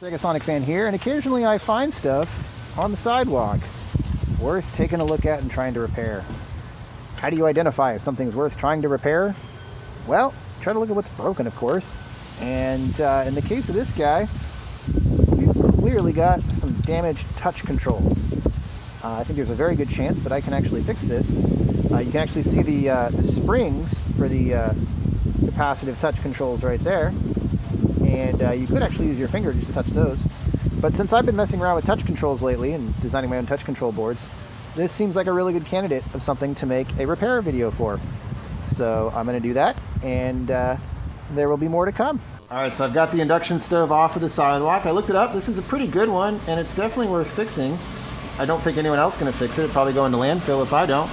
Segasonicfan here, and occasionally I find stuff on the sidewalk worth taking a look at and trying to repair. How do you identify if something's worth trying to repair? Well, try to look at what's broken, of course. And in the case of this guy, we've clearly got some damaged touch controls. I think there's a very good chance that I can actually fix this. You can actually see the springs for the capacitive touch controls right there. And you could actually use your finger just to touch those. But since I've been messing around with touch controls lately and designing my own touch control boards, this seems like a really good candidate of something to make a repair video for. So I'm going to do that, and there will be more to come. Alright, so I've got the induction stove off of the sidewalk. I looked it up. This is a pretty good one, and it's definitely worth fixing. I don't think anyone else is going to fix it. It'll probably go into landfill if I don't.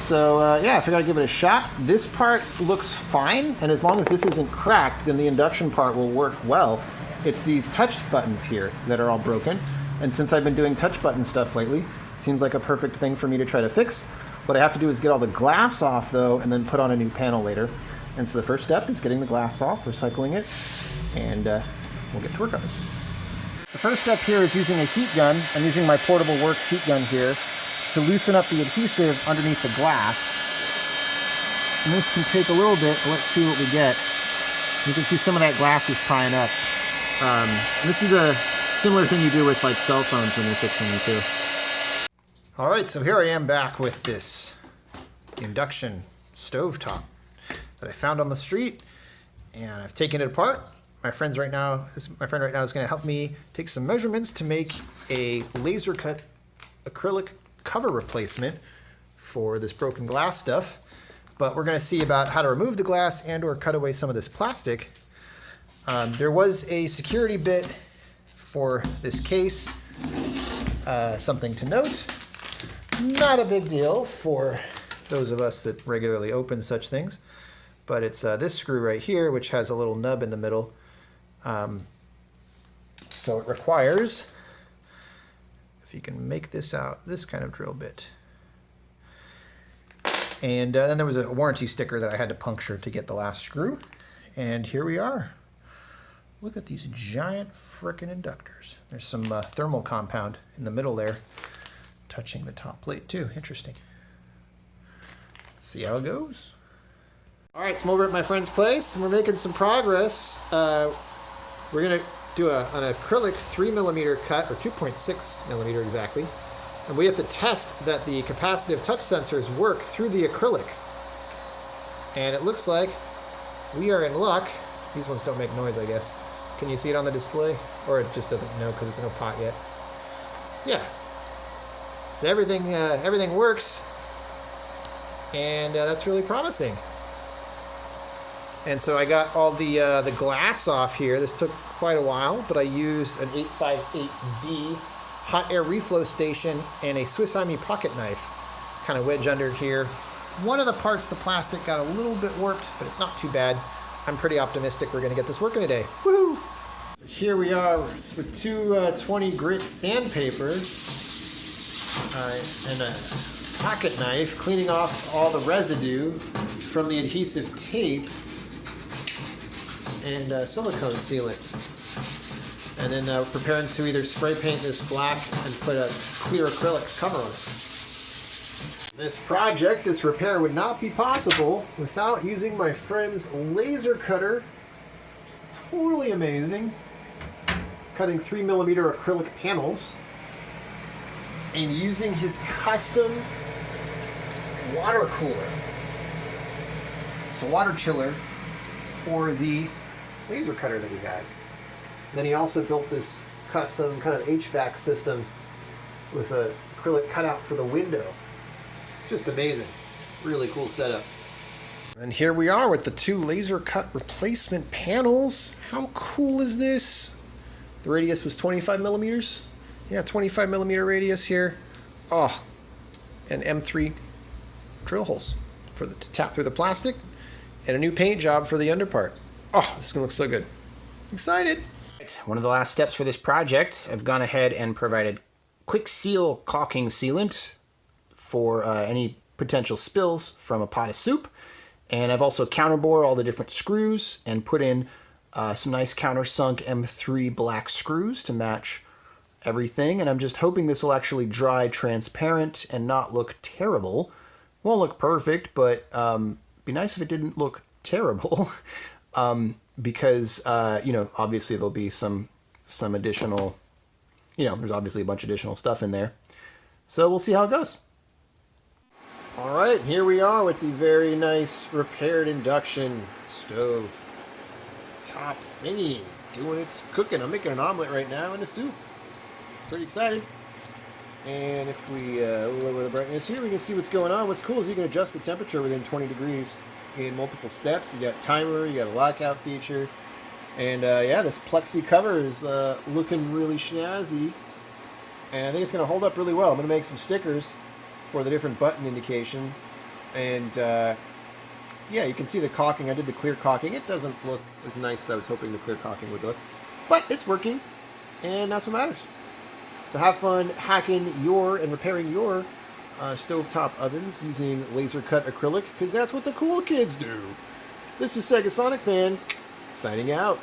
So yeah, I figured I'd give it a shot. This part looks fine, and as long as this isn't cracked, then the induction part will work well. It's these touch buttons here that are all broken, and since I've been doing touch button stuff lately, it seems like a perfect thing for me to try to fix. What I have to do is get all the glass off, though, and then put on a new panel later. And so the first step is getting the glass off, recycling it, and we'll get to work on it. The first step here is using a heat gun. I'm using my portable works heat gun here to loosen up the adhesive underneath the glass. And this can take a little bit, but let's see what we get. You can see some of that glass is prying up. This is a similar thing you do with like cell phones when you're fixing them too. Alright, so here I am back with this induction stovetop that I found on the street, and I've taken it apart. My friend right now is going to help me take some measurements to make a laser cut acrylic cover replacement for this broken glass stuff. But we're going to see about how to remove the glass and or cut away some of this plastic. There was a security bit for this case, something to note. Not a big deal for those of us that regularly open such things, but it's this screw right here, which has a little nub in the middle. So it requires, if you can make this out, this kind of drill bit. And then there was a warranty sticker that I had to puncture to get the last screw. And here we are. Look at these giant frickin' inductors. There's some thermal compound in the middle there, touching the top plate too. Interesting. See how it goes. All right, so I'm over at my friend's place, and we're making some progress. We're gonna do an acrylic 3mm cut, or 2.6mm exactly. And we have to test that the capacitive touch sensors work through the acrylic. And it looks like we are in luck. These ones don't make noise, I guess. Can you see it on the display? Or it just doesn't know because it's no pot yet. Yeah. So everything works. And that's really promising. And so I got all the glass off here. This took quite a while, but I used an 858D hot air reflow station and a Swiss Army pocket knife. Kind of wedge under here. One of the parts, the plastic, got a little bit warped, but it's not too bad. I'm pretty optimistic we're going to get this working today. Woohoo! So here we are with two 20 grit sandpaper and a pocket knife, cleaning off all the residue from the adhesive tape and silicone sealant. And then preparing to either spray paint this black and put a clear acrylic cover on it. This project, this repair, would not be possible without using my friend's laser cutter. Just totally amazing. Cutting 3mm acrylic panels. And using his custom water cooler. It's a water chiller for the laser cutter that he has. And then he also built this custom kind of HVAC system with an acrylic cutout for the window. It's just amazing. Really cool setup. And here we are with the two laser cut replacement panels. How cool is this? The radius was 25mm. Yeah, 25mm radius here. Oh, and M3 drill holes to tap through the plastic, and a new paint job for the underpart. Oh, this is gonna look so good. Excited. One of the last steps for this project, I've gone ahead and provided quick seal caulking sealant for any potential spills from a pot of soup. And I've also counterbore all the different screws and put in Some nice countersunk M3 black screws to match everything, and I'm just hoping this will actually dry transparent and not look terrible. Won't look perfect, but be nice if it didn't look terrible. Because obviously there'll be some additional, there's obviously a bunch of additional stuff in there. So we'll see how it goes. All right, here we are with the very nice repaired induction stove top thingy doing its cooking. I'm making an omelet right now in a soup. Pretty excited. And if we lower the brightness here, we can see what's going on. What's cool is you can adjust the temperature within 20 degrees in multiple steps. You got timer, you got a lockout feature, and yeah, this plexi cover is looking really snazzy, and I think it's going to hold up really well. I'm going to make some stickers for the different button indication, and yeah, you can see the caulking. I did the clear caulking. It doesn't look as nice as I was hoping the clear caulking would look, but it's working, and that's what matters. So have fun hacking and repairing your stovetop ovens using laser cut acrylic, because that's what the cool kids do. This is Segasonicfan, signing out.